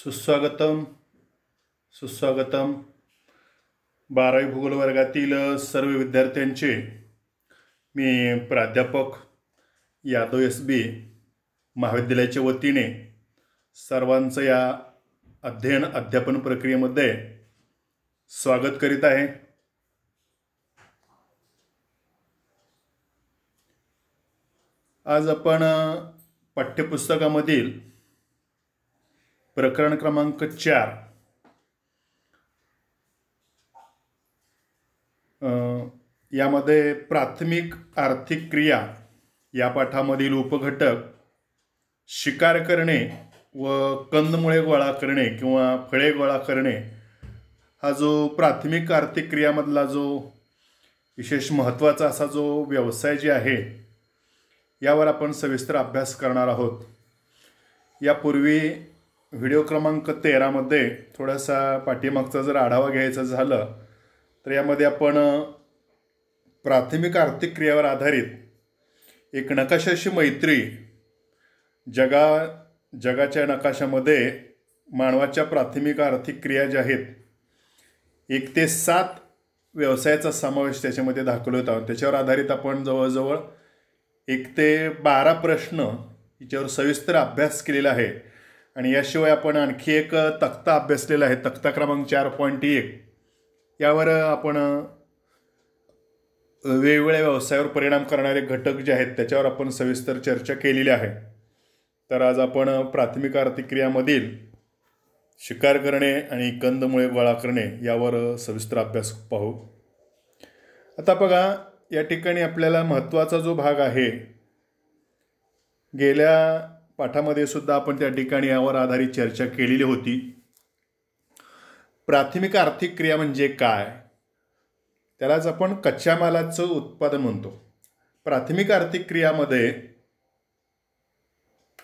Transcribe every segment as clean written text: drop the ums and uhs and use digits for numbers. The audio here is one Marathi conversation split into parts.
सुस्वागतम सुस्वागतम 12वी भूगोल वर्गातील सर्व विद्यार्थ्यांचे मी प्राध्यापक यादव एस.बी. महाविद्यालयाच्या वतीने सर्वांचं या अध्यापन प्रक्रियेमध्ये स्वागत करीत आहे। आज आपण पाठ्यपुस्तकामधील प्रकरण क्रमांक 4 यामध्ये प्राथमिक आर्थिक क्रिया या पाठामधील उपघटक शिकार करणे व कंदमुळे गोळा करणे किंवा फळे गोळा करणे हा जो प्राथमिक आर्थिक क्रियामधला जो विशेष महत्त्वाचा असा जो व्यवसाय जे आहे यावर आपण सविस्तर अभ्यास करणार आहोत। यापूर्वी व्हिडिओ क्रमांक 13 मध्ये थोडासा पाठीमागचा जर आढावा घ्यायचा झालं तर यामध्ये आपण प्राथमिक आर्थिक क्रियावर आधारित एक नकाशाशी मैत्री जगाच्या नकाशामध्ये मानवाच्या प्राथमिक आर्थिक क्रिया ज्या आहेत 1 ते 7 व्यवसायाचा समावेश त्याच्यामध्ये दाखवला होता। त्याच्यावर आधारित आपण जवळजवळ 1 ते 12 प्रश्न याच्यावर सविस्तर अभ्यास केलेला आहे आणि याशिवाय आपण आणखी एक तक्ता अभ्यासलेला आहे, तक्ता क्रमांक 4.1। यावर आपण वेगवेगळ्या व्यवसायावर परिणाम करणारे घटक जे आहेत त्याच्यावर आपण सविस्तर चर्चा केलेली आहे। तर आज आपण प्राथमिक आर्थिक क्रियामधील शिकार करणे आणि कंदमुळे गोळा करणे यावर सविस्तर अभ्यास पाहू। आता बघा, या ठिकाणी आपल्याला महत्त्वाचा जो भाग आहे, गेल्या पाठामध्ये सुद्धा आपण त्या ठिकाणी यावर आधारित चर्चा केलेली होती। प्राथमिक आर्थिक क्रिया म्हणजे काय, त्यालाच आपण कच्च्या मालाचं उत्पादन म्हणतो। प्राथमिक आर्थिक क्रियामध्ये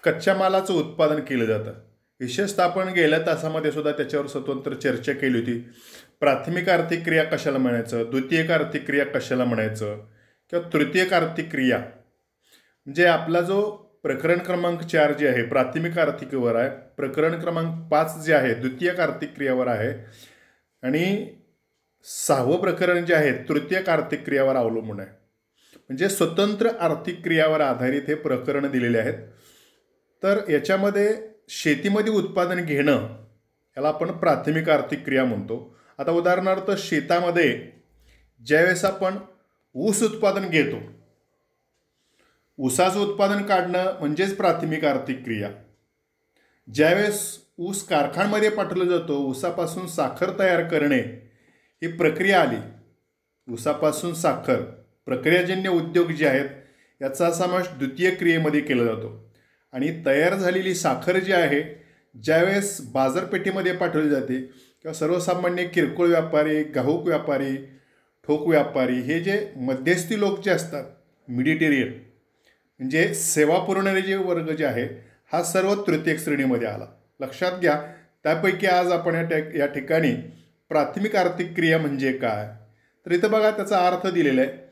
कच्च्या मालाचं उत्पादन केलं जातं। विशेषतः आपण गेल्या तासामध्ये सुद्धा त्याच्यावर स्वतंत्र चर्चा केली होती। प्राथमिक आर्थिक क्रिया कशाला म्हणायचं, द्वितीयक आर्थिक क्रिया कशाला म्हणायचं किंवा तृतीयक आर्थिक क्रिया, म्हणजे आपला जो प्रकरण क्रमांक 4 जे आहे प्राथमिक आर्थिकवर आहे, प्रकरण क्रमांक 5 जे आहे द्वितीयक आर्थिक क्रियावर आहे आणि 6वं प्रकरण जे आहे तृतीयक आर्थिक क्रियावर अवलंबून आहे। म्हणजे स्वतंत्र आर्थिक क्रियावर आधारित हे प्रकरण दिलेले आहेत। तर याच्यामध्ये शेतीमध्ये उत्पादन घेणं याला आपण प्राथमिक आर्थिक क्रिया म्हणतो। आता उदाहरणार्थ शेतामध्ये ज्यावेळेस आपण ऊस उत्पादन घेतो, ऊसाचं उत्पादन काढणं म्हणजेच प्राथमिक आर्थिक क्रिया। ज्यावेळेस ऊस कारखान्यामध्ये पाठवलं जातो, ऊसापासून साखर तयार करणे ही प्रक्रिया आली, ऊसापासून साखर प्रक्रियाजन्य उद्योग जे आहेत याचा समावेश द्वितीय क्रियेमध्ये केला जातो। आणि तयार झालेली साखर जी आहे ज्यावेळेस बाजारपेठेमध्ये पाठवली जाते किंवा सर्वसामान्य किरकोळ व्यापारी, घाऊक व्यापारी, ठोक व्यापारी हे जे मध्यस्थी लोक जे असतात, मिडिटेरियन म्हणजे सेवा पुरवणारे जे वर्ग जे आहे हा सर्व तृतीयक श्रेणीमध्ये आला। लक्षात घ्या, त्यापैकी आज आपण या ठिकाणी प्राथमिक आर्थिक क्रिया म्हणजे काय, तर इथं बघा त्याचा अर्थ दिलेला आहे।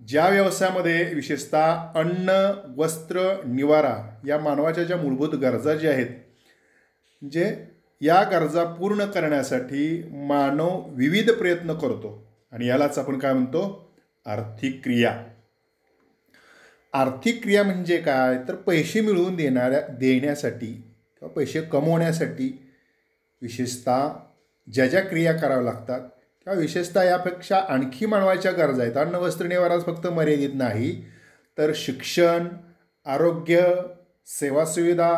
ज्या व्यवसायामध्ये विशेषतः अन्न, वस्त्र, निवारा या मानवाच्या ज्या मूलभूत गरजा ज्या आहेत, म्हणजे या गरजा पूर्ण करण्यासाठी मानव विविध प्रयत्न करतो आणि यालाच आपण काय म्हणतो, आर्थिक क्रिया। आर्थिक क्रिया म्हणजे काय, तर पैसे मिळवून देण्यासाठी किंवा पैसे कमवण्यासाठी विशेषतः ज्या क्रिया कराव्या लागतात किंवा विशेषतः यापेक्षा आणखी मानवाच्या गरजा आहेत। अन्न, वस्त्र, निवाराच फक्त मर्यादित नाही, तर शिक्षण, आरोग्य, सेवा सुविधा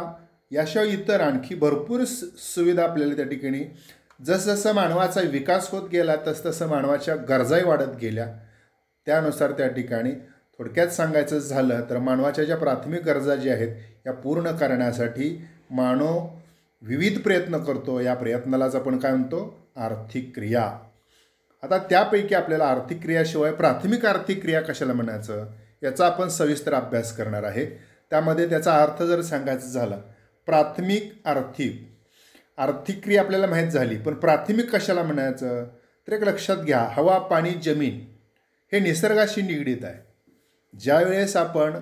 याशिवाय इतर आणखी भरपूर सुविधा आपल्याला त्या ठिकाणी जसजसा मानवाचा विकास होत गेला तसतसं मानवाच्या गरजाही वाढत गेल्या। त्यानुसार त्या ठिकाणी थोडक्यात सांगायचं झालं तर मानवाच्या ज्या प्राथमिक गरजा ज्या आहेत या पूर्ण करण्यासाठी मानव विविध प्रयत्न करतो। या प्रयत्नालाच आपण काय म्हणतो, आर्थिक क्रिया। आता त्यापैकी आपल्याला आर्थिक क्रियाशिवाय प्राथमिक आर्थिक क्रिया कशाला म्हणायचं याचा आपण सविस्तर अभ्यास करणार आहे। त्यामध्ये त्याचा अर्थ जर सांगायचं झाला, प्राथमिक आर्थिक क्रिया आपल्याला माहीत झाली, पण प्राथमिक कशाला म्हणायचं, तर एक लक्षात घ्या, हवा, पाणी, जमीन हे निसर्गाशी निगडीत आहे। ज्यावेळेस आपण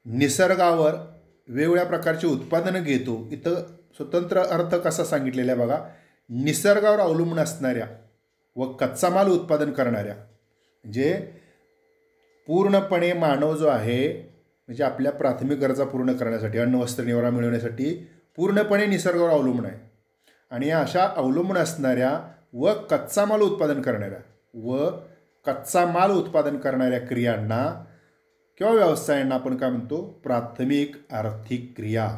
निसर्गावर वेगवेगळ्या प्रकारची उत्पादनं घेतो, इथं स्वतंत्र अर्थ कसा सांगितलेला आहे बघा, निसर्गावर अवलंबून असणाऱ्या व कच्चा माल उत्पादन करणाऱ्या, म्हणजे पूर्णपणे मानव जो आहे म्हणजे आपल्या प्राथमिक गरजा पूर्ण करण्यासाठी, अन्न वस्त्र निवारा मिळवण्यासाठी पूर्णपणे निसर्गावर अवलंबून आहे. आणि या अशा अवलंबून असणाऱ्या व कच्चा माल उत्पादन करणाऱ्या क्रियांना किंवा व्यवसायांना आपण काय म्हणतो, प्राथमिक आर्थिक क्रिया.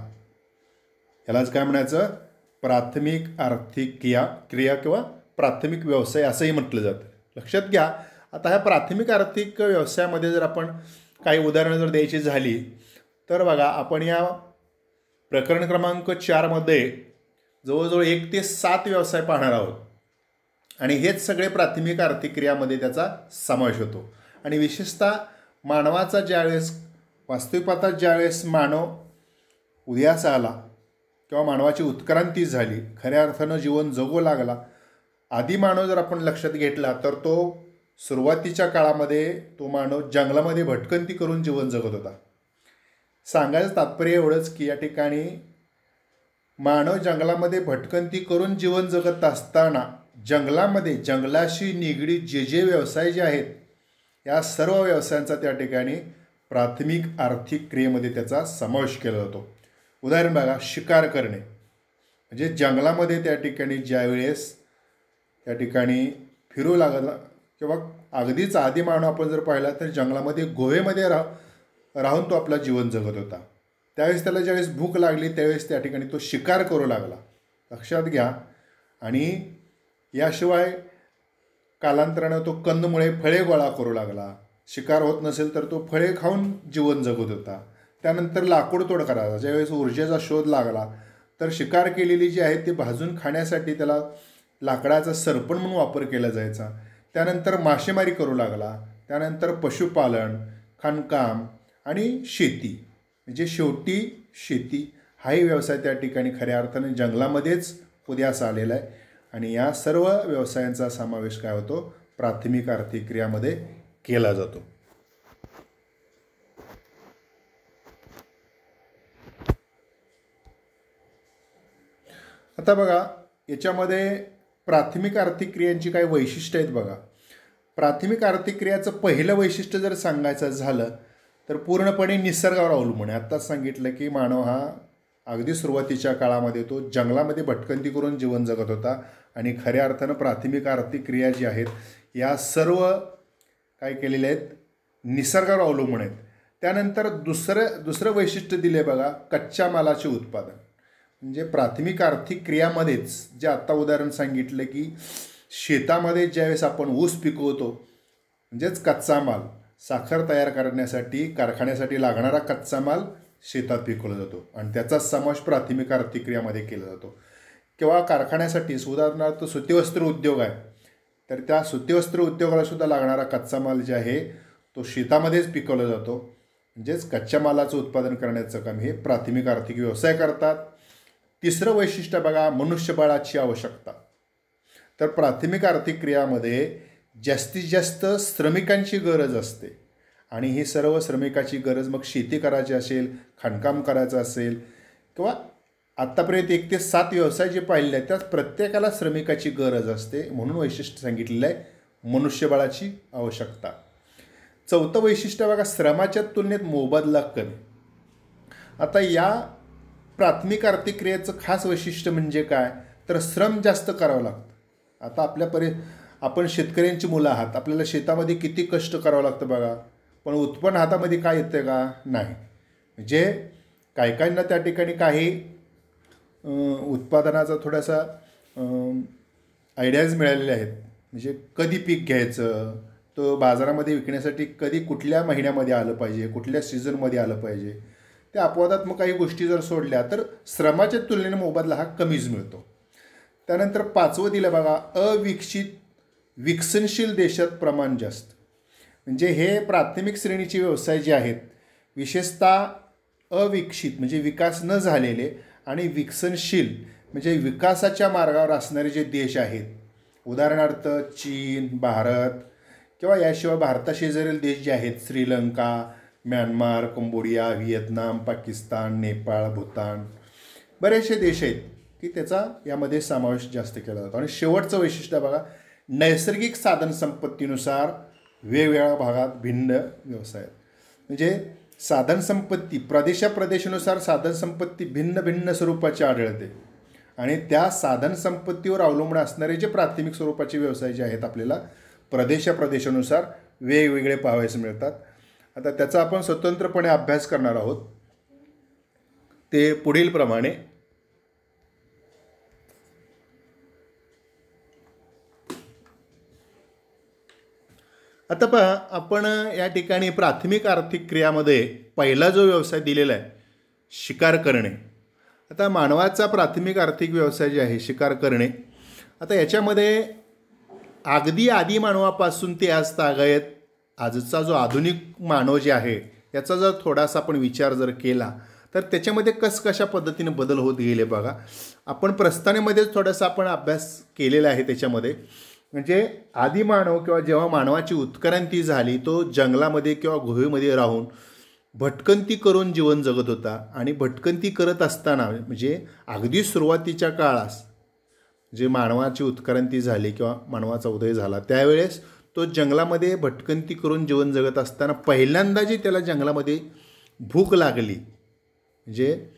यालाच काय म्हणायचं, प्राथमिक आर्थिक क्रिया किंवा प्राथमिक व्यवसाय असंही म्हटलं जातं. लक्षात घ्या. आता ह्या प्राथमिक आर्थिक व्यवसायामध्ये जर आपण काही उदाहरणं जर द्यायची झाली तर बघा, आपण या प्रकरण क्रमांक 4मध्ये जवळजवळ 1 ते 7 व्यवसाय पाहणार आहोत. आणि हेच सगळे प्राथमिक आर्थिक क्रियामध्ये त्याचा समावेश होतो. आणि विशेषतः मानवाचा ज्यावेळेस वास्तविक पाहता ज्यावेळेस मानव उदयास आला किंवा मानवाची उत्क्रांती झाली, खऱ्या अर्थानं जीवन जगू लागला, आधी मानव जर आपण लक्षात घेतला तर तो सुरुवातीच्या काळामध्ये तो मानव जंगलामध्ये भटकंती करून जीवन जगत होता. सांगायचं तात्पर्य एवढंच की या ठिकाणी मानव जंगलामध्ये भटकंती करून जीवन जगत असताना जंगलाशी निगडीत जे व्यवसाय जे आहेत या सर्व व्यवसायांचा त्या ठिकाणी प्राथमिक आर्थिक क्रियेमध्ये त्याचा समावेश केला जातो. उदाहरण बघा, शिकार करणे, म्हणजे जंगलामध्ये त्या ठिकाणी ज्यावेळेस त्या ठिकाणी फिरू लागला किंवा अगदीच आधी मानव आपण जर पाहिला तर जंगलामध्ये गुहेमध्ये राहून तो आपला जीवन जगत होता. त्यावेळेस त्याला ज्यावेळेस भूक लागली त्यावेळेस त्या ठिकाणी तो शिकार करू लागला. लक्षात घ्या. आणि याशिवाय कालांतरानं तो कंदमुळे फळे गोळा करू लागला. शिकार होत नसेल तर तो फळे खाऊन जीवन जगत होता. त्यानंतर लाकूड तोड करायचा. ज्यावेळेस ऊर्जेचा शोध लागला तर शिकार केलेली जी आहे ती भाजून खाण्यासाठी त्याला लाकडाचा सरपण म्हणून वापर केला जायचा. त्यानंतर मासेमारी करू लागला. त्यानंतर पशुपालन, खाणकाम आणि शेती, म्हणजे शेवटी शेती हाही व्यवसाय त्या ठिकाणी खऱ्या अर्थाने जंगलामध्येच उदयास आलेला आहे. आणि या सर्व व्यवसायांचा समावेश काय होतो, प्राथमिक आर्थिक क्रियामध्ये केला जातो. आता बघा, याच्यामध्ये प्राथमिक आर्थिक क्रियांची काही वैशिष्ट्य आहेत बघा. प्राथमिक आर्थिक क्रियाचं पहिलं वैशिष्ट्य जर सांगायचं झालं तर पूर्णपणे निसर्गावर अवलंबून आहे. आत्ताच सांगितलं की मानव हा अगदी सुरुवातीच्या काळामध्ये तो जंगलामध्ये भटकंती करून जीवन जगत होता. आणि खऱ्या अर्थानं प्राथमिक आर्थिक क्रिया जी आहेत या सर्व काय केलेल्या आहेत, निसर्गावर अवलंबून आहेत. त्यानंतर दुसरं वैशिष्ट्य दिले बघा, कच्च्या मालाचे उत्पादन. म्हणजे प्राथमिक आर्थिक क्रियामध्येच जे आत्ता उदाहरण सांगितलं की शेतामध्ये ज्यावेळेस आपण ऊस पिकवतो म्हणजेच कच्चा माल, साखर तयार करण्यासाठी कारखान्यासाठी लागणारा कच्चा माल शेतात पिकवला जातो आणि त्याचा समावेश प्राथमिक आर्थिक क्रियामध्ये केला जातो. किंवा कारखान्यासाठी उदाहरणार्थ सुतीवस्त्र उद्योग आहे तर त्या सुतीवस्त्र उद्योगाला सुद्धा लागणारा कच्चा माल जे आहे तो शेतामध्येच पिकवला जातो. म्हणजेच कच्च्या मालाचं उत्पादन करण्याचं काम हे प्राथमिक आर्थिक व्यवसाय करतात. तिसरं वैशिष्ट्य बघा, मनुष्यबळाची आवश्यकता. तर प्राथमिक आर्थिक क्रियामध्ये जास्तीत जास्त श्रमिकांची गरज असते. आणि ही सर्व श्रमिकाची गरज मग शेती करायची असेल, खाणकाम करायचं असेल किंवा आत्तापर्यंत 1 ते 7 व्यवसाय जे पाहिले आहेत त्यात प्रत्येकाला श्रमिकाची गरज असते. म्हणून वैशिष्ट्य सांगितलेलं आहे मनुष्यबळाची आवश्यकता. चौथं वैशिष्ट्य बघा, श्रमाच्या तुलनेत मोबदला कमी. आता या प्राथमिक आर्थिक क्रियेचं खास वैशिष्ट्य म्हणजे काय, तर श्रम जास्त करावं लागतं. आता आपण शेतकऱ्यांची मुलं आहात, आपल्याला शेतामध्ये किती कष्ट करावं लागतं बघा, पण उत्पन्न हातामध्ये काय येतं का, नाही. म्हणजे काहींना त्या ठिकाणी काही उत्पादनाचा थोडासा आयडियाज मिळालेले आहेत. म्हणजे कधी पीक घ्यायचं, तो बाजारामध्ये विकण्यासाठी कधी कुठल्या महिन्यामध्ये आलं पाहिजे, कुठल्या सीझनमध्ये आलं पाहिजे, त्या अपवादात्मक काही गोष्टी जर सोडल्या तर श्रमाच्या तुलनेने मोबदला हा कमीच मिळतो. त्यानंतर 5वं दिलं बघा, विकसनशील देशात प्रमाण जास्त. म्हणजे हे प्राथमिक श्रेणीचे व्यवसाय जे आहेत विशेषतः अविकसित म्हणजे विकास न झालेले आणि विकसनशील म्हणजे विकासाच्या मार्गावर असणारे जे देश आहेत, उदाहरणार्थ चीन, भारत किंवा याशिवाय भारताशेजारील देश जे आहेत Sri Lanka, Myanmar, Cambodia, Vietnam, Pakistan, Nepal, Bhutan, बरेचसे देश आहेत की त्याचा यामध्ये समावेश जास्त केला जातो. आणि शेवटचं वैशिष्ट्य बघा, नैसर्गिक साधनसंपत्तीनुसार वेगवेगळ्या भागात भिन्न व्यवसाय आहेत. म्हणजे साधनसंपत्ती प्रदेशानुसार साधनसंपत्ती भिन्न भिन्न स्वरूपाची आढळते आणि त्या साधनसंपत्तीवर अवलंबून असणारे जे प्राथमिक स्वरूपाचे व्यवसाय जे आहेत आपल्याला प्रदेशानुसार वेगवेगळे पाहावयास मिळतात. आता त्याचा आपण स्वतंत्रपणे अभ्यास करणार आहोत. ते पुढील प्रमाणे. आता पहा, आपण या ठिकाणी प्राथमिक आर्थिक क्रियामध्ये पहिला जो व्यवसाय दिलेला आहे शिकार करणे. आता मानवाचा प्राथमिक आर्थिक व्यवसाय जे आहे शिकार करणे. आता याच्यामध्ये अगदी आदी मानवापासून ते आज तागायत आजचा जो आधुनिक मानव जे आहे याचा जर थोडासा आपण विचार जर केला तर त्याच्यामध्ये कशा पद्धतीने बदल होत गेले बघा. आपण प्रस्थानामध्येच थोडासा आपण अभ्यास केलेला आहे. त्याच्यामध्ये म्हणजे आदिमानव किंवा जेव्हा मानवाची उत्क्रांती झाली तो जंगलामध्ये किंवा गुहेमध्ये राहून भटकंती करून जीवन जगत होता. आणि भटकंती करत असताना म्हणजे अगदी सुरुवातीच्या काळास जे मानवाची उत्क्रांती झाली किंवा मानवाचा उदय झाला त्यावेळेस तो जंगलामध्ये भटकंती करून जीवन जगत असताना पहिल्यांदा जी त्याला जंगलामध्ये भूक लागली, म्हणजे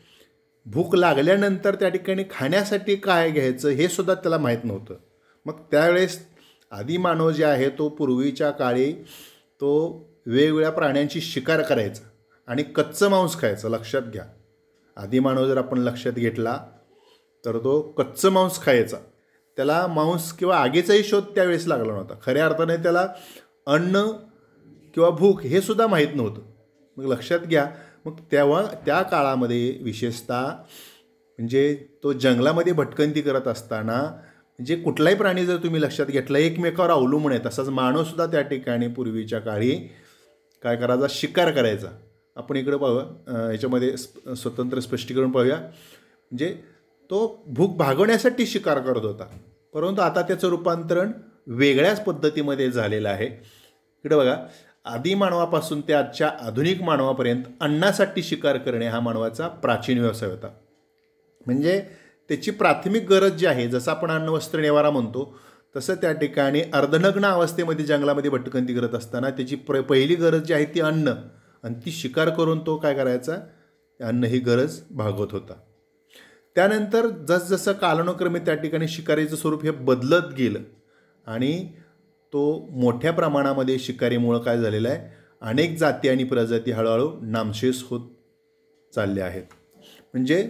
भूक लागल्यानंतर त्या ठिकाणी खाण्यासाठी काय घ्यायचं हे सुद्धा त्याला माहीत नव्हतं. मग त्यावेळेस आदिमानव जे आहे तो पूर्वीच्या काळी तो वेगवेगळ्या प्राण्यांची शिकार करायचा आणि कच्चं मांस खायचं. लक्षात घ्या, आदिमानव जर आपण लक्षात घेतला तर तो कच्चं मांस खायचा. त्याला मांस किंवा आगीचाही शोध त्यावेळेस लागला नव्हता. खऱ्या अर्थाने त्याला अन्न किंवा भूक हे सुद्धा माहीत नव्हतं. मग लक्षात घ्या, मग तेव्हा त्या काळामध्ये विशेषतः म्हणजे तो जंगलामध्ये भटकंती करत असताना म्हणजे कुठलाही प्राणी जर तुम्ही लक्षात घेतला एकमेकावर अवलंबून आहे. तसाच मानवसुद्धा त्या ठिकाणी पूर्वीच्या काळी काय करायचा, शिकार करायचा. आपण इकडं पाहूया, याच्यामध्ये स्वतंत्र स्पष्टीकरण पाहूया. म्हणजे तो भूक भागवण्यासाठी शिकार करत होता, परंतु आता त्याचं रूपांतरण वेगळ्याच पद्धतीमध्ये झालेलं आहे. इकडे बघा, आदिमानवापासून ते आजच्या आधुनिक मानवापर्यंत अन्नासाठी शिकार करणे हा मानवाचा प्राचीन व्यवसाय होता. म्हणजे त्याची प्राथमिक गरज जी आहे, जसं आपण अन्न वस्त्र निवारा म्हणतो तसं त्या ठिकाणी अर्धनग्न अवस्थेमध्ये जंगलामध्ये भटकंती करत असताना त्याची पहिली गरज जी आहे ती अन्न, आणि ती शिकार करून तो काय करायचा, अन्न ही गरज भागवत होता. त्यानंतर जसजसं कालानुक्रमे त्या ठिकाणी शिकारीचं स्वरूप हे बदलत गेलं आणि तो मोठ्या प्रमाणामध्ये शिकारीमुळं काय झालेलं आहे, अनेक जाती आणि प्रजाती हळूहळू नामशेष होत चालले आहेत. म्हणजे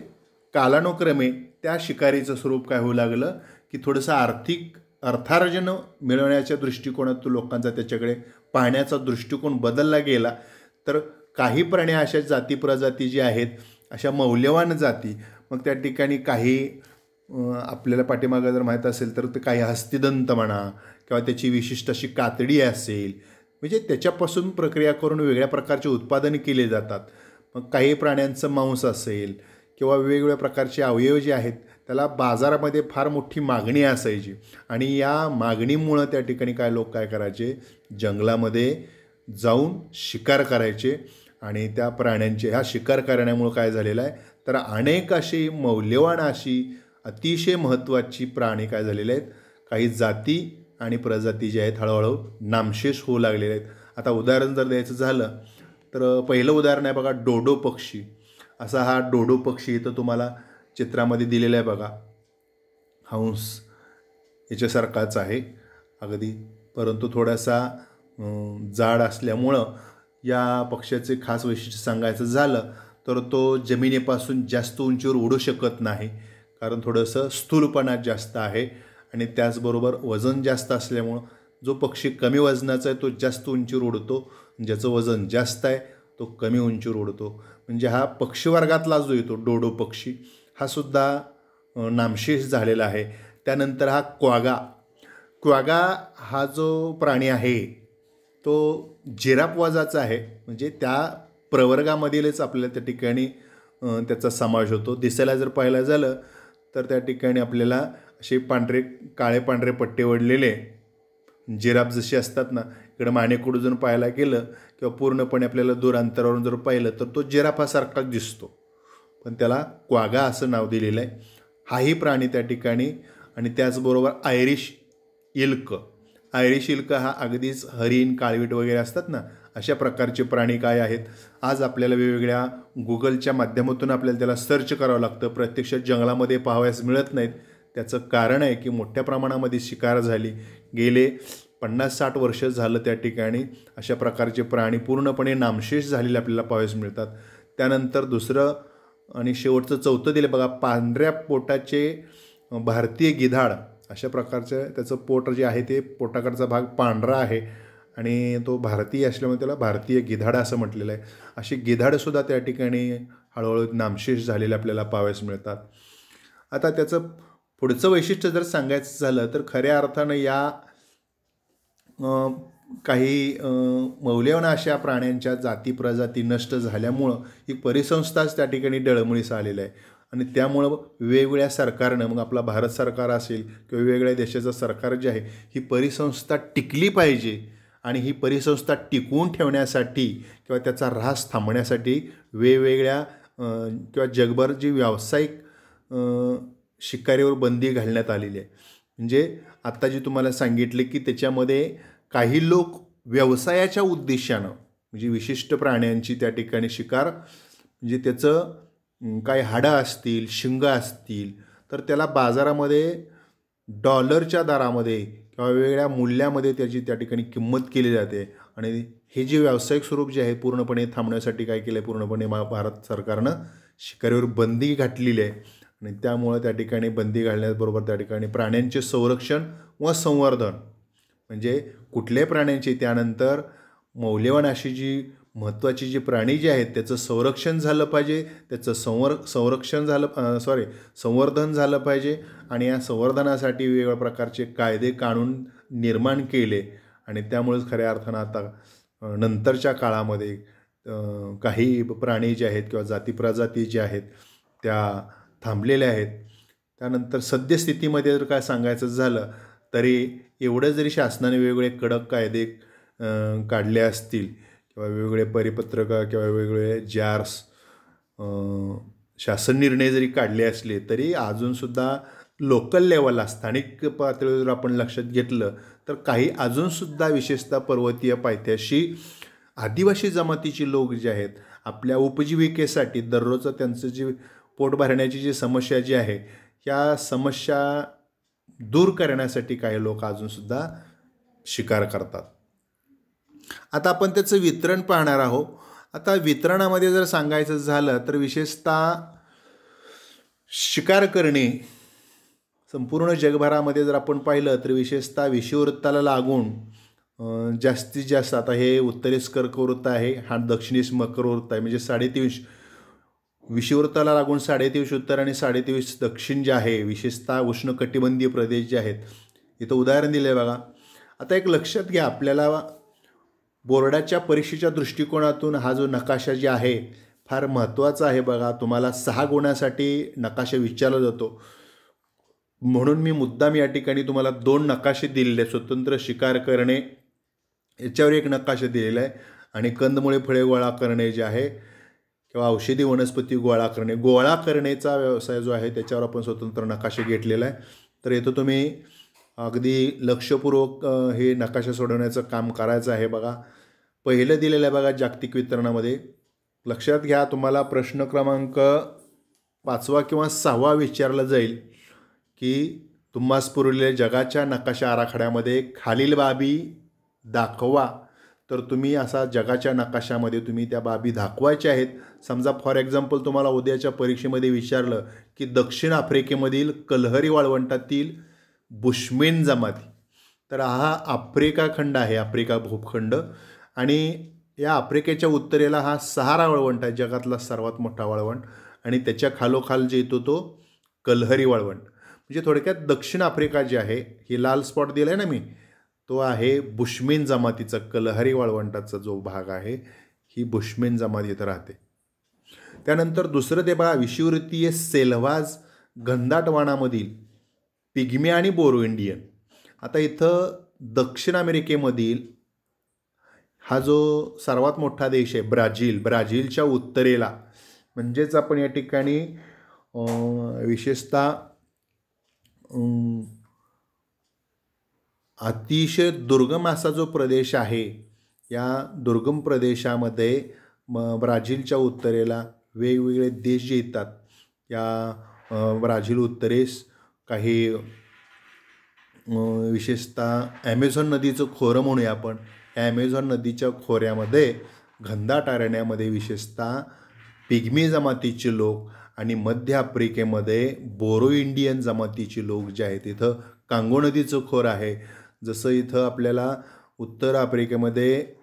कालानुक्रमे त्या शिकारीचं स्वरूप काय होऊ लागलं की थोडंसं अर्थार्जन मिळवण्याच्या दृष्टिकोनातून लोकांचा त्याच्याकडे पाहण्याचा दृष्टिकोन बदलला गेला. तर काही प्राणी अशा जाती प्रजाती जी आहेत अशा मौल्यवान जाती, मग त्या ठिकाणी काही आपल्याला पाठीमागं जर माहीत असेल तर ते काही हस्तिदंत म्हणा किंवा त्याची विशिष्ट अशी कातडी असेल, म्हणजे त्याच्यापासून प्रक्रिया करून वेगळ्या प्रकारचे उत्पादन केले जातात. मग काही प्राण्यांचं मांस असेल किंवा वेगवेगळ्या प्रकारचे अवयव जे आहेत त्याला बाजारामध्ये फार मोठी मागणी असायची आणि या मागणीमुळं त्या ठिकाणी काय लोक काय करायचे, जंगलामध्ये जाऊन शिकार करायचे आणि त्या प्राण्यांचे ह्या शिकार करण्यामुळं काय झालेलं आहे तर अनेक अशी मौल्यवान अशी अतिशय महत्त्वाची प्राणी काय झालेले आहेत, काही जाती आणि प्रजाती जे आहेत हळूहळू नामशेष होऊ लागलेले आहेत. आता उदाहरण जर द्यायचं झालं तर पहिलं उदाहरण आहे बघा, डोडो पक्षी. असा हा डोडो पक्षी इथं तुम्हाला चित्रामध्ये दिलेला आहे बघा, हंस याच्यासारखाच आहे अगदी, परंतु थोडासा जाड असल्यामुळं या पक्ष्याचे खास वैशिष्ट्य सांगायचं झालं तर तो जमिनीपासून जास्त उंचीवर उडू शकत नाही, कारण थोडंसं स्थूलपणा जास्त आहे आणि त्याचबरोबर वजन जास्त असल्यामुळं जो पक्षी कमी वजनाचा आहे तो जास्त उंचीवर उडतो, ज्याचं वजन जास्त आहे तो कमी उंचीवर उडतो. म्हणजे हा पक्षीवर्गातला जो येतो डोडो पक्षी हा सुद्धा नामशेष झालेला आहे. त्यानंतर हा क्वागा हा जो प्राणी आहे तो जिराफ वजाचा आहे, म्हणजे त्या प्रवर्गामधीलच आपल्याला त्या ठिकाणी त्याचा समावेश होतो. दिसायला जर पाहायला झालं तर त्या ठिकाणी आपल्याला असे काळे पांढरे पट्टे वडलेले जिराफ जसे असतात ना, इकडं मानेकडून जर पाहायला गेलं किंवा पूर्णपणे आपल्याला दूर अंतरावरून जर पाहिलं तर तो जिराफासारखाच दिसतो. पण त्याला क्वागा असं नाव दिलेलं आहे. हाही प्राणी त्या ठिकाणी. आणि त्याचबरोबर आयरिश इल्क. आयरिश इल्क हा अगदीच हरिण, काळवीट वगैरे असतात ना, अशा प्रकारचे प्राणी काय आहेत. आज आपल्याला वेगवेगळ्या गुगलच्या माध्यमातून आपल्याला त्याला सर्च करावं लागतं. प्रत्यक्षात जंगलामध्ये पाहावयास मिळत नाहीत. त्याचं कारण आहे की मोठ्या प्रमाणामध्ये शिकार झाली. गेले 50-60 वर्ष झालं त्या ठिकाणी अशा प्रकारचे प्राणी पूर्णपणे नामशेष झालेले आपल्याला पाहावयास मिळतात. त्यानंतर दुसरं आणि शेवटचं चौथं दिलं बघा, पांढऱ्या पोटाचे भारतीय गिधाड. अशा प्रकारचं त्याचं पोट जे आहे ते पोटाकडचा भाग पांढरा आहे आणि तो भारतीय असल्यामुळे त्याला भारतीय गिधाड असं म्हटलेलं आहे. अशी गिधाडसुद्धा त्या ठिकाणी हळूहळू नामशेष झालेले आपल्याला पाहावयास मिळतात. आता त्याचं पुढचं वैशिष्ट्य जर सांगायचं झालं तर खऱ्या अर्थानं या काही मौल्यवान अशा प्राण्यांच्या जाती प्रजाती नष्ट झाल्यामुळं ही परिसंस्थाच त्या ठिकाणी डळमळीस आलेलं आहे. आणि त्यामुळं वेगवेगळ्या सरकारनं, मग आपला भारत सरकार असेल किंवा वेगवेगळ्या देशाचं सरकार जे आहे, ही परिसंस्था टिकली पाहिजे. आणि ही परिसंस्था टिकवून ठेवण्यासाठी किंवा त्याचा ऱ्हास थांबण्यासाठी वेगवेगळ्या किंवा जगभर जी व्यावसायिक शिकारीवर बंदी घालण्यात आलेली आहे. म्हणजे आत्ता जी तुम्हाला सांगितले की त्याच्यामध्ये काही लोक व्यवसायाच्या उद्देशानं म्हणजे विशिष्ट प्राण्यांची त्या ठिकाणी शिकार, म्हणजे त्याचं काही हाडं असतील, शिंग असतील, तर त्याला बाजारामध्ये डॉलरच्या दरामध्ये किंवा वेगवेगळ्या मूल्यामध्ये त्याची त्या ठिकाणी किंमत केली जाते. आणि हे जे व्यावसायिक स्वरूप जे आहे पूर्णपणे थांबण्यासाठी काय केलं आहे, पूर्णपणे भारत सरकारनं शिकारीवर बंदी घातलेली आहे. आणि त्यामुळं त्या ठिकाणी बंदी घालण्याबरोबर त्या ठिकाणी प्राण्यांचे संरक्षण व संवर्धन, म्हणजे कुठल्याही प्राण्यांची, त्यानंतर मौल्यवान अशी जी महत्त्वाची जी प्राणी जी आहेत त्याचं संरक्षण झालं पाहिजे, त्याचं संवर्धन झालं पाहिजे. आणि या संवर्धनासाठी वेगवेगळ्या प्रकारचे कायदे कानून निर्माण केले. आणि त्यामुळेच खऱ्या अर्थानं आता नंतरच्या काळामध्ये काही प्राणी जे आहेत किंवा जाती प्रजाती ज्या आहेत त्या थांबलेल्या आहेत. त्यानंतर सद्यस्थितीमध्ये जर काय सांगायचं झालं तरी एवढं जरी शासनाने वेगवेगळे कडक कायदे काढले असतील किंवा वेगवेगळे परिपत्रक किंवा वेगवेगळे जार्स शासन निर्णय जरी काढले असले तरी अजूनसुद्धा लोकल लेवलला, स्थानिक पातळीवर आपण लक्षात घेतलं तर काही अजूनसुद्धा विशेषतः पर्वतीय पायथ्याशी आदिवासी जमातीची लोक जे आहेत आपल्या उपजीविकेसाठी दररोजचं त्यांचं जे पोट भरण्याची जी समस्या जी आहे, या समस्या दूर करण्यासाठी काही लोक अजूनसुद्धा शिकार करतात. आता आपण त्याचं वितरण पाहणार आहोत. आता वितरणामध्ये जर सांगायचं झालं तर विशेषतः शिकार करणे संपूर्ण जगभरामध्ये जर आपण पाहिलं तर विशेषतः विषुववृत्ताला लागून जास्तीत जास्त, आता हे उत्तरेस कर्कवृत्त आहे, हा दक्षिणेस मकरवृत्त आहे, म्हणजे 3.5 विषुववृत्ताला लागून 3.5 उत्तर आणि 3.5 दक्षिण जे आहे, विशेषतः उष्णकटिबंधीय प्रदेश जे आहेत. इथं उदाहरण दिलं आहे बघा. आता एक लक्षात घ्या, आपल्याला बोर्डाच्या परीक्षेच्या दृष्टिकोनातून हा जो नकाशा जे आहे फार महत्त्वाचा आहे बघा. तुम्हाला 6 गुणासाठी नकाशा विचारला जातो, म्हणून मी मुद्दाम या ठिकाणी तुम्हाला 2 नकाशे दिलेले आहेत. स्वतंत्र शिकार करणे याच्यावर एक नकाशा दिलेला आहे आणि कंदमुळे फळे गोळा करणे जे आहे किंवा औषधी वनस्पती गोळा करणे, गोळा करण्याचा व्यवसाय जो आहे त्याच्यावर आपण स्वतंत्र नकाशे घेतलेला आहे. तर इथं तुम्ही अगदी लक्षपूर्वक हे नकाशा सोडवण्याचं काम करायचं आहे बघा. पहिलं दिलेलं आहे बघा जागतिक वितरणामध्ये. लक्षात घ्या, तुम्हाला प्रश्न क्रमांक 5वा किंवा 6वा विचारला जाईल की तुम्हास पुरवलेल्या जगाच्या नकाशा आराखड्यामध्ये खालील बाबी दाखवा. तर तुम्ही असा जगाच्या नकाशामध्ये तुम्ही त्या बाबी दाखवायच्या आहेत. समजा फॉर एक्झाम्पल तुम्हाला उद्याच्या परीक्षेमध्ये विचारलं की दक्षिण आफ्रिकेमधील कलहरी वाळवंटातील बुशमेन जमाती, तर हा आफ्रिका खंड आहे, आफ्रिका भूखंड. आणि या आफ्रिकेच्या उत्तरेला हा सहारा वाळवंट आहे, जगातला सर्वात मोठा वाळवंट. आणि त्याच्या खालोखाल जे येतो तो कलहरी वाळवंट. म्हणजे थोडक्यात दक्षिण आफ्रिका जे आहे, हे लाल स्पॉट दिला आहे ना मी, तो आहे बुशमेन जमातीचा, कलहरी वाळवंटाचा जो भाग आहे ही बुशमेन जमात इथं राहते. त्यानंतर दुसरं ते बघा, विषुववृत्तीय सेल्वाज घनदाट वनामधील पिग्मी आणि बोरो इंडियन. आता इथं दक्षिण अमेरिकेमधील हा जो सर्वात मोठा देश आहे ब्राझील, ब्राझीलच्या उत्तरेला म्हणजेच आपण या ठिकाणी विशेषतः अतिशय दुर्गम असा जो प्रदेश आहे, या दुर्गम प्रदेशामध्ये ब्राझीलच्या उत्तरेला वेगवेगळे देश जे येतात, या ब्राझील उत्तरेस काही विशेषतः ॲमेझॉन नदीचं खोरं म्हणूया आपण. ॲमेझॉन नदीच्या खोऱ्यामध्ये घनदाट अरण्यामध्ये विशेषतः पिग्मी जमातीचे लोक आणि मध्य आफ्रिकेमध्ये बोरो इंडियन जमातीचे लोक जे आहेत, इथं कांगो नदीचं खोर आहे. जसं इथं आपल्याला उत्तर आफ्रिकेमध्ये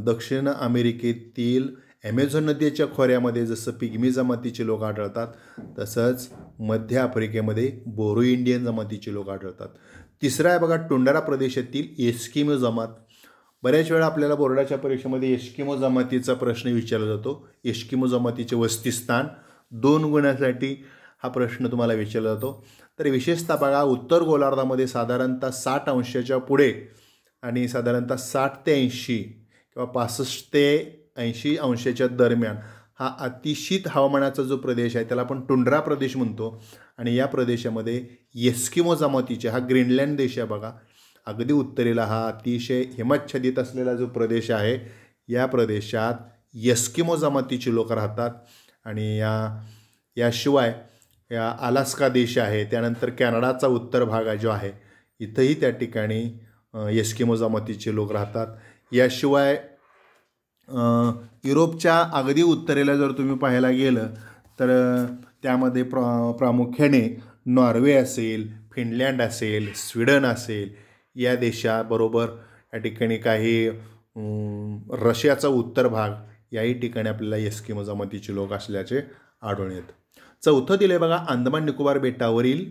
दक्षिण अमेरिकेतील ॲमेझॉन नदीच्या खोऱ्यामध्ये जसं पिग्मी जमातीचे लोक आढळतात, तसंच मध्य आफ्रिकेमध्ये बोरो इंडियन जमातीचे लोक आढळतात. तिसरा आहे बघा टुंड्रा प्रदेशातील एस्किमो जमात. बऱ्याच वेळा आपल्याला बोर्डाच्या परीक्षेमध्ये एस्किमो जमातीचा प्रश्न विचारला जातो. एस्किमो जमातीचे वसतिस्थान 2 गुणासाठी हा प्रश्न तुम्हाला विचारला जातो. तर विशेषतः बघा उत्तर गोलार्धामध्ये साधारणतः 60 अंशाच्या पुढे आणि साधारणतः 60 ते 80 किंवा 65 ते 80 अंशाच्या दरम्यान हा अतिशीत हवामानाचा जो प्रदेश आहे त्याला आपण टुंड्रा प्रदेश म्हणतो. आणि या प्रदेशामध्ये एस्किमो जमातीचे, हा ग्रीनलँड देश आहे बघा, अगदी उत्तरेला हा अतिशय हिमच्छादित असलेला जो प्रदेश आहे, या प्रदेशात एस्किमो जमातीचे लोक राहतात. आणि याशिवाय या अलास्का देश आहे, त्यानंतर कॅनडाचा उत्तर भाग जो आहे, इथंही त्या ठिकाणी एस्किमो जमातीचे लोक राहतात. याशिवाय युरोपच्या अगदी उत्तरेला जर तुम्ही पाहायला गेलं तर त्यामध्ये प्रामुख्याने नॉर्वे असेल, फिनलँड असेल, स्वीडन असेल, या देशाबरोबर या ठिकाणी काही रशियाचा उत्तर भाग, याही ठिकाणी आपल्याला एस्किमो जमातीचे लोक असल्याचे आढळून येतं. चौथं दिलं आहे बघा अंदमान निकोबार बेटावरील.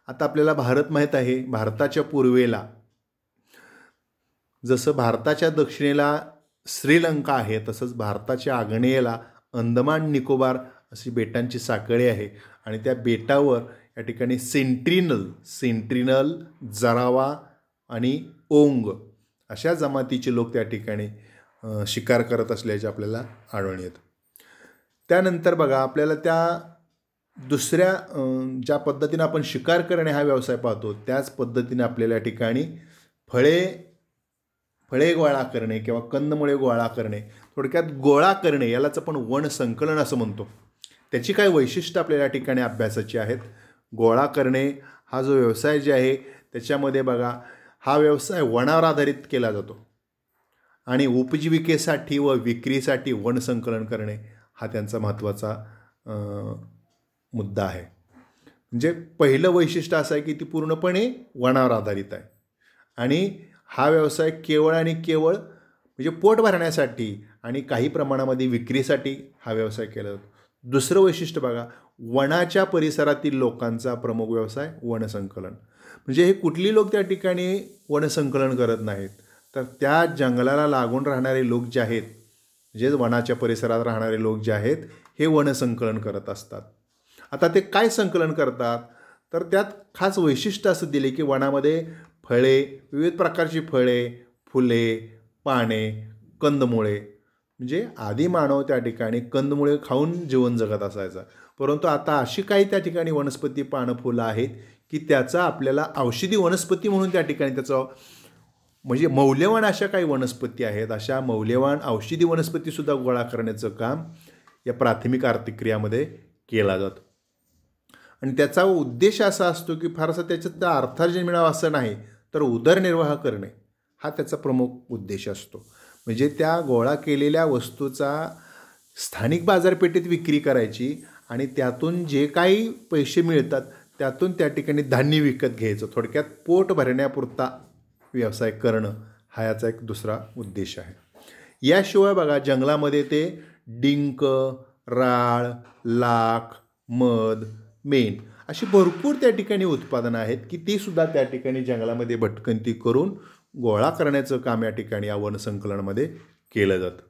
आता आपल्याला भारत माहीत आहे, भारताच्या पूर्वेला जसं भारताच्या दक्षिणेला श्रीलंका आहे, तसंच भारताच्या आग्नेयेला अंदमान निकोबार अशी बेटांची साखळी आहे. आणि त्या बेटावर या ठिकाणी सेंट्रिनल, जरावा आणि ओंग अशा जमातीचे लोक त्या ठिकाणी शिकार करत असल्याचे आपल्याला आढळून येतं. त्यानंतर बघा आपल्याला त्या दुसऱ्या ज्या पद्धतीने आपण शिकार करणे हा व्यवसाय पाहतो, त्याच पद्धतीने आपल्याला या ठिकाणी फळे गोळा करणे किंवा कंदमुळे गोळा करणे, थोडक्यात गोळा करणे, यालाच आपण वन संकलन असं म्हणतो. त्याची काही वैशिष्ट्य आपल्याला या ठिकाणी अभ्यासाची आहेत. गोळा करणे हा जो व्यवसाय जे आहे त्याच्यामध्ये बघा हा व्यवसाय वनावर आधारित केला जातो आणि उपजीविकेसाठी व विक्रीसाठी वन संकलन करणे हा त्यांचा महत्त्वाचा मुद्दा आहे. म्हणजे पहिलं वैशिष्ट्य असं आहे की ती पूर्णपणे वनावर आधारित आहे आणि हा व्यवसाय केवळ आणि केवळ म्हणजे पोट भरण्यासाठी आणि काही प्रमाणामध्ये विक्रीसाठी हा व्यवसाय केला जातो. दुसरं वैशिष्ट्य बघा, वनाच्या परिसरातील लोकांचा प्रमुख व्यवसाय वनसंकलन. म्हणजे हे कुठली लोक त्या ठिकाणी वनसंकलन करत नाहीत, तर त्या जंगलाला लागून राहणारे लोक जे आहेत, म्हणजे वनाच्या परिसरात राहणारे लोक जे आहेत, हे वनसंकलन करत असतात. आता ते काय संकलन करतात, तर त्यात खास वैशिष्ट्य असं दिले की वनामध्ये फळे, विविध प्रकारची फळे, फुले, पाने, कंदमुळे, म्हणजे आधी मानव त्या ठिकाणी कंदमुळे खाऊन जीवन जगत असायचा. परंतु आता अशी काही त्या ठिकाणी वनस्पती, पानं, फुलं आहेत की त्याचा आपल्याला औषधी वनस्पती म्हणून त्या ठिकाणी त्याचं म्हणजे मौल्यवान अशा काही वनस्पती आहेत. अशा मौल्यवान औषधी वनस्पतीसुद्धा गोळा करण्याचं काम या प्राथमिक आर्थिक क्रियामध्ये केला जातो. आणि त्याचा उद्देश असा असतो की फारसा त्याच्यात अर्थार्जन मिळावं असं नाही, तर उदरनिर्वाह करणे हा त्याचा प्रमुख उद्देश असतो. म्हणजे त्या गोळा केलेल्या वस्तूचा स्थानिक बाजारपेठेत विक्री करायची आणि त्यातून जे काही पैसे मिळतात त्यातून त्या ठिकाणी धान्य विकत घ्यायचं. थोडक्यात पोट भरण्यापुरता व्यवसाय करणं हा याचा एक दुसरा उद्देश आहे. याशिवाय बघा जंगलामध्ये ते डिंक, राळ, लाख, मध, मेण अशी भरपूर त्या ठिकाणी उत्पादनं आहेत की ती सुद्धा त्या ठिकाणी जंगलामध्ये भटकंती करून गोळा करण्याचं काम या ठिकाणी या वनसंकलनामध्ये केलं जातं.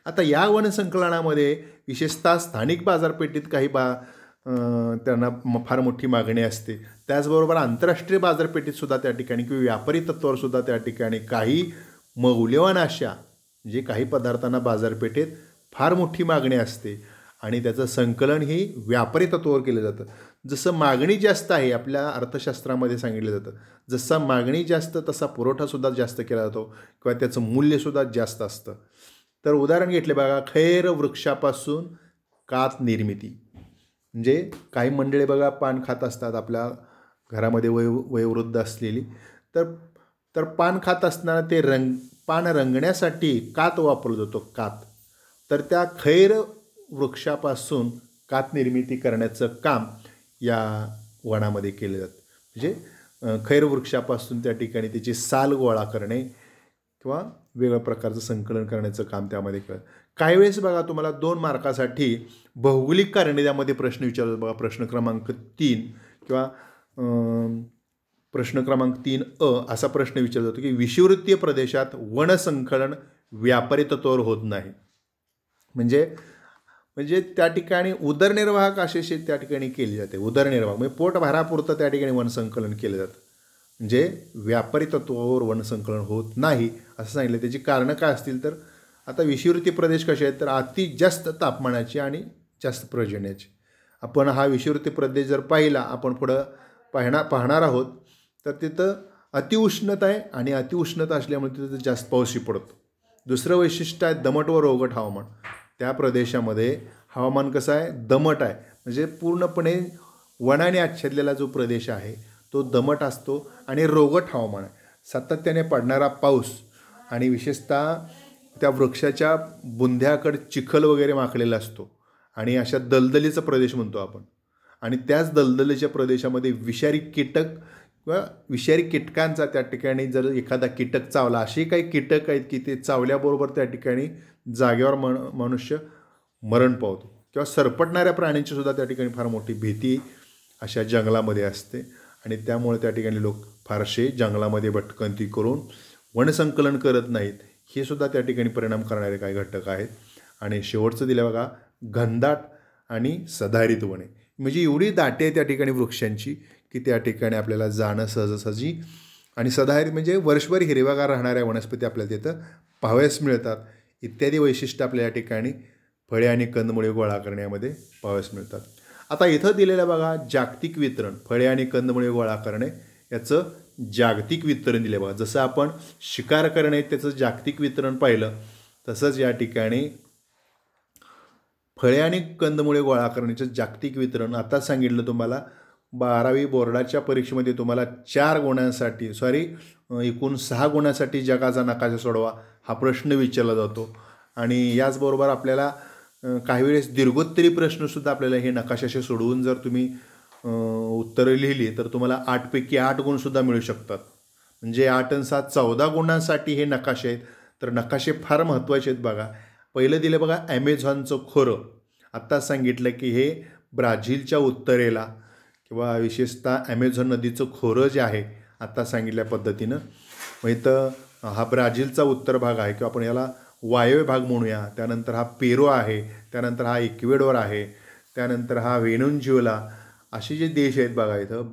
आता या वनसंकलनामध्ये विशेषतः स्थानिक बाजारपेठेत काही त्यांना फार मोठी मागणी असते. त्याचबरोबर आंतरराष्ट्रीय बाजारपेठेत सुद्धा त्या ठिकाणी किंवा व्यापारी तत्त्वावर सुद्धा त्या ठिकाणी काही मौल्यवान अशा म्हणजे काही पदार्थांना बाजारपेठेत फार मोठी मागणी असते आणि त्याचं संकलन ही व्यापारी तत्त्वावर केलं जातं. जसं मागणी जास्त आहे आपल्या अर्थशास्त्रामध्ये सांगितलं जातं, जसा मागणी जास्त तसा पुरवठासुद्धा जास्त केला जातो किंवा त्याचं मूल्यसुद्धा जास्त असतं. तर उदाहरण घेतले बघा, खैर वृक्षापासून कात निर्मिती. म्हणजे काही मंडळी बघा पान खात असतात आपल्या घरामध्ये वयोवृद्ध असलेली, तर तर पान खात असताना ते पान रंगण्यासाठी कात वापरला जातो, कात. तर त्या खैर वृक्षापासून कात निर्मिती करण्याचं काम या वनामध्ये केलं जातं. म्हणजे खैर वृक्षापासून त्या ठिकाणी त्याची साल गोळा करणे किंवा वेगळ्या प्रकारचं संकलन करण्याचं काम त्यामध्ये कळतं. काही वेळेस बघा तुम्हाला 2 मार्कासाठी भौगोलिक कारणामध्ये प्रश्न विचारतात बघा, प्रश्न क्रमांक 3 किंवा प्रश्न क्रमांक 3 असा प्रश्न विचारला जातो की विषुववृत्तीय प्रदेशात वनसंकलन व्यापारी तत्त्वावर होत नाही. म्हणजे त्या ठिकाणी उदरनिर्वाह काशेशी त्या ठिकाणी केली जाते. उदरनिर्वाह म्हणजे पोट भरापुरतं त्या ठिकाणी वनसंकलन केलं जातं. म्हणजे व्यापारी तत्त्वावर वनसंकलन होत नाही असं सांगितलं. त्याची कारणं काय असतील तर आता विषुववृत्तीय प्रदेश कसे आहेत तर अति जास्त तापमानाची आणि जास्त पर्जन्याची. आपण हा विषुववृत्तीय प्रदेश जर पाहिला, आपण पुढं पाहणार आहोत, तर तिथं अतिउष्णता आहे आणि अतिउष्णता असल्यामुळे तिथं जास्त पाऊसही पडतो. दुसरं वैशिष्ट्य आहे दमट व रोगट हवामान. त्या प्रदेशामध्ये हवामान कसं आहे, दमट आहे. म्हणजे पूर्णपणे वनाने आच्छादलेला जो प्रदेश आहे तो दमट असतो आणि रोगट हवामान आहे. सातत्याने पडणारा पाऊस आणि विशेषतः त्या वृक्षाच्या बुंध्याकडे चिखल वगैरे माखलेला असतो आणि अशा दलदलीचा प्रदेश म्हणतो आपण. आणि त्याच दलदलीच्या प्रदेशामध्ये विषारी कीटक किंवा विषारी कीटकांचा त्या ठिकाणी जर एखादा कीटक चावला, असे काही कीटक आहेत की ते चावल्याबरोबर त्या ठिकाणी जागेवर मनुष्य मरण पावतो किंवा सरपटणाऱ्या प्राण्यांची सुद्धा त्या ठिकाणी फार मोठी भीती अशा जंगलामध्ये असते आणि त्यामुळे त्या ठिकाणी लोक फारसे जंगलामध्ये भटकंती करून वनसंकलन करत नाहीत. हे सुद्धा त्या ठिकाणी परिणाम करणारे काही घटक आहेत. आणि शेवटचं दिलं बघा, घनदाट आणि सदाहरित वने. म्हणजे एवढी दाटे आहे त्या ठिकाणी वृक्षांची की त्या ठिकाणी आपल्याला जाणं सहजासहजी. आणि सदाहरित म्हणजे वर्षभर हिरव्यागार राहणाऱ्या वनस्पती आपल्याला तिथं पाहावयास मिळतात. इत्यादी वैशिष्ट्य आपल्या या ठिकाणी फळे आणि कंदमुळे गोळा करण्यामध्ये पाहावयास मिळतात. आता इथं दिलेलं बघा जागतिक वितरण, फळे आणि कंदमुळे गोळा करणे याचं जागतिक वितरण दिले बघा. जसं आपण शिकार करणे त्याचं जागतिक वितरण पाहिलं, तसंच या ठिकाणी फळे आणि कंदमुळे गोळा करण्याचं जागतिक वितरण आता सांगितलं तुम्हाला. 12वी बोर्डाच्या परीक्षेमध्ये तुम्हाला 4 गुणांसाठी एकूण 6 गुणांसाठी जगाचा नकाशा सोडवा हा प्रश्न विचारला जातो. आणि याचबरोबर आपल्याला काही वेळेस दीर्घोत्तरी प्रश्नसुद्धा आपल्याला हे नकाशाशी सोडवून जर तुम्ही उत्तरं लिहिली तर तुम्हाला 8 पैकी 8 गुणसुद्धा मिळू शकतात. म्हणजे 8 आणि 7 14 गुणांसाठी हे नकाशे आहेत. तर नकाशे फार महत्त्वाचे आहेत बघा. पहिलं दिलं बघा ॲमेझॉनचं खोरं. आत्ता सांगितलं की हे ब्राझीलच्या उत्तरेला किंवा विशेषतः ॲमेझॉन नदीचं खोरं जे आहे आत्ता सांगितल्या पद्धतीनं, मग इथं हा ब्राझीलचा उत्तर भाग आहे किंवा आपण याला वायव्य भाग म्हणूया. त्यानंतर हा पेरू आहे, त्यानंतर हा इक्वेडोर आहे, त्यानंतर हा व्हेनेझुएला. असे जे देश आहेत बघा इथं,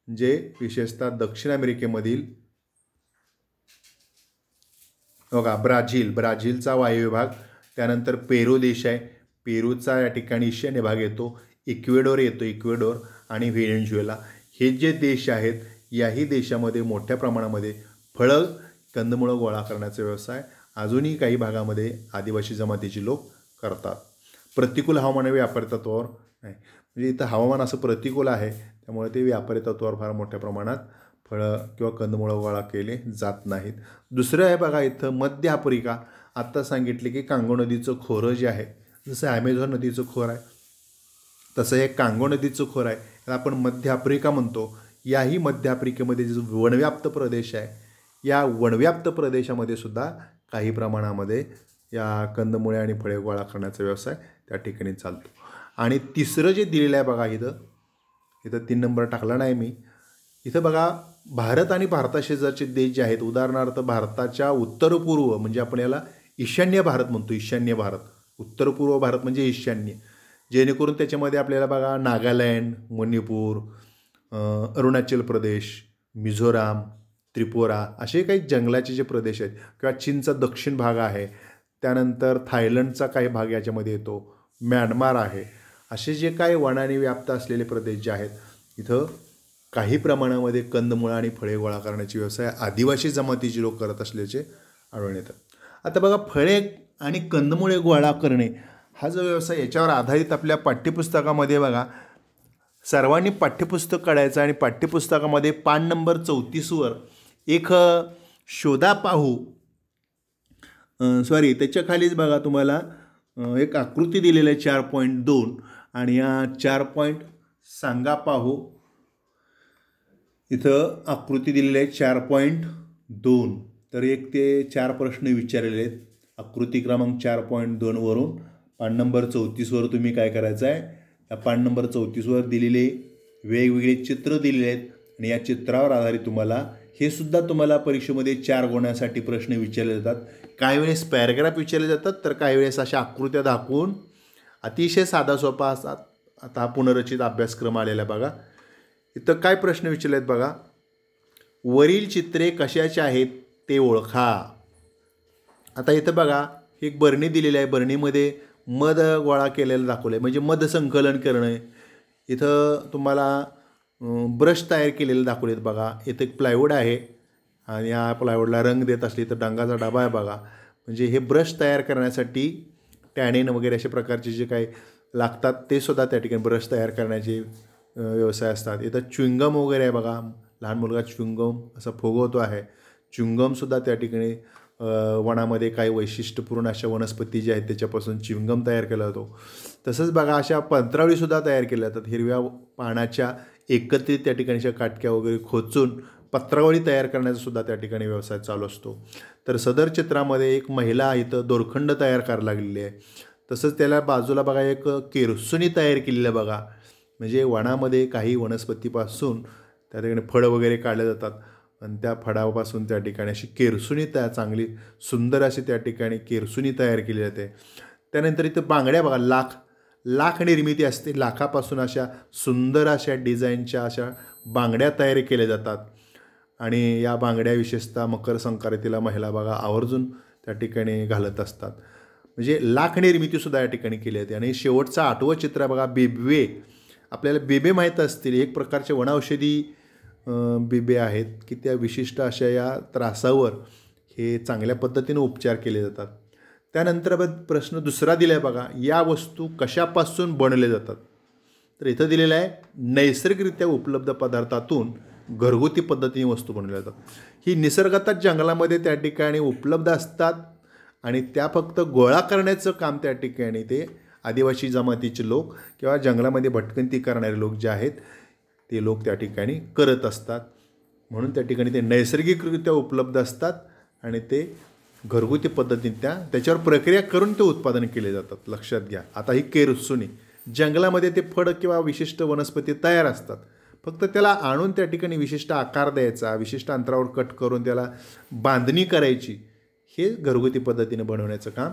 जे विशेषतः दक्षिण अमेरिकेमधील बघा ब्राझीलचा वायव्य भाग, त्यानंतर पेरू देश आहे, पेरूचा या ठिकाणी ईशान्य भाग येतो, इक्वेडोर आणि व्हेनेझुएला. हे जे देश आहेत याही देशामध्ये मोठ्या प्रमाणामध्ये फळं कंदमुळं गोळा करण्याचा व्यवसाय अजूनही काही भागामध्ये आदिवासी जमातीचे लोक करतात. प्रतिकूल हवामान व्यापारी तत्त्वावर नाही. म्हणजे इथं हवामान असं प्रतिकूल आहे त्यामुळे ते व्यापारी तत्त्वावर फार मोठ्या प्रमाणात फळं किंवा कंदमुळं गोळा केले जात नाहीत. दुसरं आहे बघा इथं मध्य आफ्रिका. आत्ता सांगितले की कांगो नदीचं खोरं जे आहे, जसं ॲमेझॉन नदीचं खोर आहे तसं हे कांगो नदीचं खोर आहे, याला आपण मध्य आफ्रिका म्हणतो. याही मध्य आफ्रिकेमध्ये जो वनव्याप्त प्रदेश आहे, या वनव्याप्त प्रदेशामध्ये सुद्धा काही प्रमाणामध्ये या कंदमुळे आणि फळे गोळा करण्याचा व्यवसाय त्या ठिकाणी चालतो. आणि तिसरं जे दिलेलं आहे बघा इथं 3 नंबर टाकला नाही मी. इथं बघा भारत आणि भारताशेजारचे देश जे आहेत, उदाहरणार्थ भारताच्या उत्तर पूर्व म्हणजे आपण याला ईशान्य भारत म्हणतो. ईशान्य भारत, उत्तर पूर्व भारत म्हणजे ईशान्य. जेणेकरून त्याच्यामध्ये आपल्याला बघा नागालँड, मणिपूर, अरुणाचल प्रदेश, मिझोराम, त्रिपुरा असे काही जंगलाचे जे प्रदेश आहेत किंवा चीनचा दक्षिण भाग आहे, त्यानंतर थायलंडचा काही भाग याच्यामध्ये येतो, म्यानमार आहे. असे जे काही वनाने व्याप्त असलेले प्रदेश जे आहेत, इथं काही प्रमाणामध्ये कंदमुळं आणि फळे गोळा करण्याचे व्यवसाय आदिवासी जमातीचे लोक करत असल्याचे आढळून येतात. आता बघा, फळे आणि कंदमुळे गोळा करणे हा जो व्यवसाय याच्यावर आधारित आपल्या पाठ्यपुस्तकामध्ये बघा, सर्वांनी पाठ्यपुस्तक काढायचं आणि पाठ्यपुस्तकामध्ये पान नंबर 34वर एक शोधा पाहू त्याच्या खालीच बघा तुम्हाला एक आकृती दिलेली आहे 4.2 आणि या 4 पॉईंट सांगा पाहू. इथं आकृती दिलेली आहे 4.2. तर 1 ते 4 प्रश्न विचारलेले आहेत. आकृती क्रमांक 4.2 वरून पान नंबर 34वर तुम्ही काय करायचं आहे, या पान नंबर 34वर दिलेले वेगवेगळे चित्र दिलेले आहेत आणि या चित्रावर आधारित तुम्हाला हे सुद्धा तुम्हाला परीक्षेमध्ये 4 गुणांसाठी प्रश्न विचारले जातात. काही वेळेस पॅराग्राफ विचारले जातात, तर काही वेळेस अशा आकृत्या दाखवून अतिशय साधा सोपा असतात. आता हा पुनर्रचित अभ्यासक्रम आलेला आहे बघा. इथं काय प्रश्न विचारले आहेत बघा. वरील चित्रे कशाचे आहेत ते ओळखा. आता इथं बघा, एक बरणी दिलेली आहे. बरणीमध्ये मध गोळा केलेलं दाखवलं आहे, म्हणजे मध संकलन करणं. इथं तुम्हाला ब्रश तयार केलेले दाखवलेत बघा. इथं एक प्लायवूड आहे आणि या प्लायवूडला रंग देत असली तर रंगाचा डबा आहे बघा. म्हणजे हे ब्रश तयार करण्यासाठी टॅनिन वगैरे अशा प्रकारचे जे काही लागतात ते सुद्धा त्या ठिकाणी ब्रश तयार करण्याचे व्यवसाय असतात. इथं च्युइंगम वगैरे आहे बघा. लहान मुलगा च्युइंगम असं फुगवतो आहे. च्युइंगमसुद्धा त्या ठिकाणी वनामध्ये काही वैशिष्ट्यपूर्ण अशा वनस्पती ज्या आहेत त्याच्यापासून च्युइंगम तयार केला जातो. तसंच बघा, अशा पत्रावळीसुद्धा तयार केल्या जातात. हिरव्या पानाच्या एकत्रित त्या ठिकाणी अशा काटक्या वगैरे खोचून पत्रावळी तयार करण्याचा सुद्धा त्या ठिकाणी व्यवसाय चालू असतो. तर सदर चित्रामध्ये एक महिला इथं दोरखंड तयार करायला लागलेली आहे. तसंच त्याला बाजूला बघा एक केरसुनी तयार केलेली आहे बघा. म्हणजे वनामध्ये काही वनस्पतीपासून त्या ठिकाणी फळं वगैरे काढले जातात आणि त्या फळापासून त्या ठिकाणी अशी केरसुनी चांगली सुंदर अशी त्या ठिकाणी केरसुनी तयार केली जाते. त्यानंतर इथं बांगड्या बघा. लाख निर्मिती असते. लाखापासून अशा सुंदर अशा डिझाईनच्या अशा बांगड्या तयार केल्या जातात आणि या बांगड्या विशेषतः मकर संक्रांतीला महिला बघा आवर्जून त्या ठिकाणी घालत असतात. म्हणजे लाख निर्मितीसुद्धा या ठिकाणी केली जाते. आणि शेवटचं 8वं चित्र बघा, बेबे. आपल्याला बेबे माहीत असतील, एक प्रकारचे वनौषधी बेबे आहेत की त्या विशिष्ट अशा या त्रासावर हे चांगल्या पद्धतीने उपचार केले जातात. त्यानंतर प्रश्न दुसरा दिला आहे बघा, या वस्तू कशापासून बनवल्या जातात. तर इथं दिलेलं आहे, नैसर्गिकरित्या उपलब्ध पदार्थातून घरगुती पद्धतीने वस्तू बनवल्या जातात. ही निसर्गातच जंगलामध्ये त्या ठिकाणी उपलब्ध असतात आणि त्या फक्त गोळा करण्याचं काम त्या ठिकाणी ते आदिवासी जमातीचे लोक किंवा जंगलामध्ये भटकंती करणारे लोक जे आहेत ते लोक त्या ठिकाणी करत असतात. म्हणून त्या ठिकाणी ते नैसर्गिकरित्या उपलब्ध असतात आणि ते घरगुती पद्धतीने त्याच्यावर प्रक्रिया करून ते उत्पादन केले जातात. लक्षात घ्या. आता ही केरसुनी, जंगलामध्ये ते फळ किंवा विशिष्ट वनस्पती तयार असतात, फक्त त्याला आणून त्या ठिकाणी विशिष्ट आकार द्यायचा, विशिष्ट अंतरावर कट करून त्याला बांधणी करायची, हे घरगुती पद्धतीने बनवण्याचं काम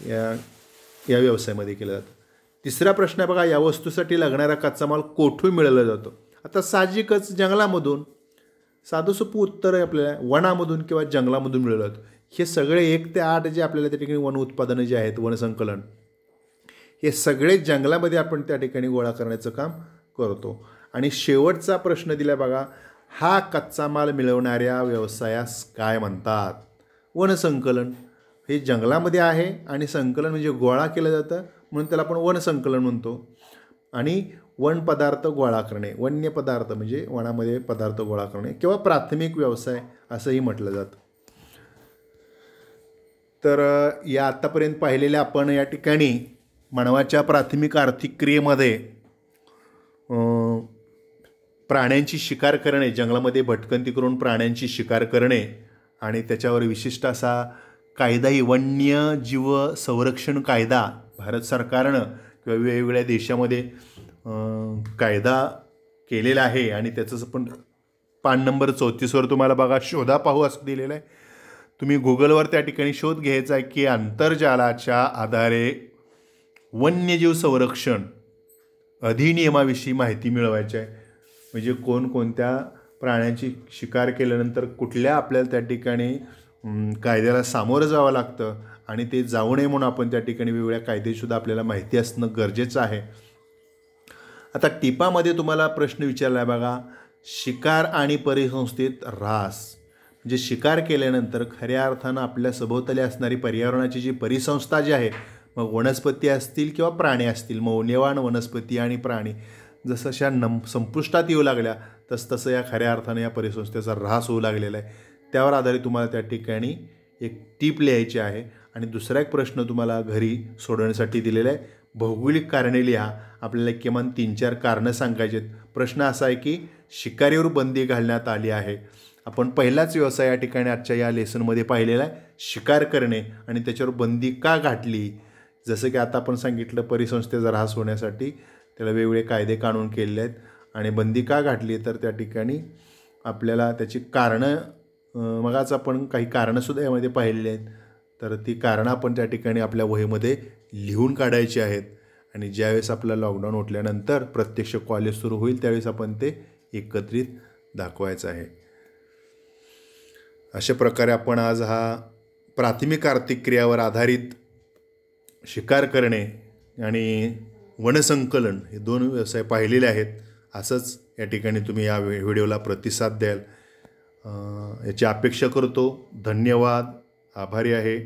या व्यवसायामध्ये केलं जातं. तिसरा प्रश्न आहे बघा, या वस्तूसाठी लागणारा कच्चा माल कोठून मिळवला जातो. आता साहजिकच जंगलामधून. साधं सोपं उत्तर आहे आपल्याला, वनामधून किंवा जंगलामधून मिळवलं जातं. हे सगळे 1 ते 8 जे आपल्याला त्या ठिकाणी वन उत्पादनं जे आहेत, वनसंकलन, हे सगळे जंगलामध्ये आपण त्या ठिकाणी गोळा करण्याचं काम करतो. आणि शेवटचा प्रश्न दिला बघा, हा कच्चा माल मिळवणाऱ्या व्यवसायास काय म्हणतात. वनसंकलन. हे जंगलामध्ये आहे आणि संकलन म्हणजे गोळा केलं जातं, म्हणून त्याला आपण वनसंकलन म्हणतो. आणि वन पदार्थ गोळा करणे, वन्य पदार्थ म्हणजे वनामध्ये पदार्थ गोळा करणे किंवा प्राथमिक व्यवसाय असंही म्हटलं जातं. तर या आत्तापर्यंत पाहिलेल्या आपण या ठिकाणी मानवाच्या प्राथमिक आर्थिक क्रियेमध्ये प्राण्यांची शिकार करणे, जंगलामध्ये भटकंती करून प्राण्यांची शिकार करणे आणि त्याच्यावर विशिष्ट असा कायदाही वन्यजीव संरक्षण कायदा भारत सरकारनं किंवा वेगवेगळ्या देशामध्ये कायदा केलेला आहे. आणि त्याचं पण पान नंबर 34वर तुम्हाला बघा शोधा पाहू असं दिलेलं आहे. तुम्ही गुगलवर त्या ठिकाणी शोध घ्यायचा आहे की आंतरजालाच्या आधारे वन्यजीव संरक्षण अधिनियमाविषयी माहिती मिळवायची आहे. म्हणजे कोणकोणत्या प्राण्यांची शिकार केल्यानंतर कुठल्या आपल्याला त्या ठिकाणी कायद्याला सामोरं जावं लागतं आणि ते जाऊ नये म्हणून आपण त्या ठिकाणी वेगवेगळ्या कायदेसुद्धा आपल्याला माहिती असणं गरजेचं आहे. आता टिपामध्ये तुम्हाला प्रश्न विचारला आहे बघा, शिकार आणि परिसंस्थेत ऱ्हास. म्हणजे शिकार केल्यानंतर खऱ्या अर्थानं आपल्या सभोवताली असणारी पर्यावरणाची जी परिसंस्था जी आहे, मग वनस्पती असतील किंवा प्राणी असतील, मौल्यवान वनस्पती आणि प्राणी जसं संपुष्टात येऊ लागल्या तसं या खऱ्या अर्थानं या परिसंस्थेचा ऱ्हास होऊ लागलेला आहे. त्यावर आधारित तुम्हाला त्या ठिकाणी एक टीप लिहायची आहे. आणि दुसरा एक प्रश्न तुम्हाला घरी सोडवण्यासाठी दिलेला आहे. भौगोलिक कारणे लिहा. आपल्याला किमान 3-4 कारणं सांगायची आहेत. प्रश्न असा आहे की शिकारीवर बंदी घालण्यात आली आहे. आपण पहिलाच व्यवसाय या ठिकाणी आजच्या या लेसनमध्ये पाहिलेला आहे, शिकार करणे, आणि त्याच्यावर बंदी का घातली. जसं की आता आपण सांगितलं परिसंस्थेचा ऱ्हास होण्यासाठी त्याला वेगवेगळे कायदे कानून केलेले आहेत. आणि बंदी का घातली तर त्या ठिकाणी आपल्याला त्याची कारणं मगाच आपण काही कारणंसुद्धा यामध्ये पाहिलेली आहेत. तर ती कारणं आपण त्या ठिकाणी आपल्या वहीमध्ये लिहून काढायची आहेत. आणि ज्यावेळेस आपलं लॉकडाऊन उठल्यानंतर प्रत्यक्ष कॉलेज सुरू होईल त्यावेळेस आपण ते एकत्रित दाखवायचं आहे. अशा प्रकारे आपण आज हा प्राथमिक आर्थिक क्रियावर आधारित शिकार करणे आणि वनसंकलन हे 2 व्यवसाय पाहिलेले आहेत. असंच या ठिकाणी तुम्ही या व्हिडिओला प्रतिसाद द्याल याची अपेक्षा करतो. धन्यवाद. आभारी आहे.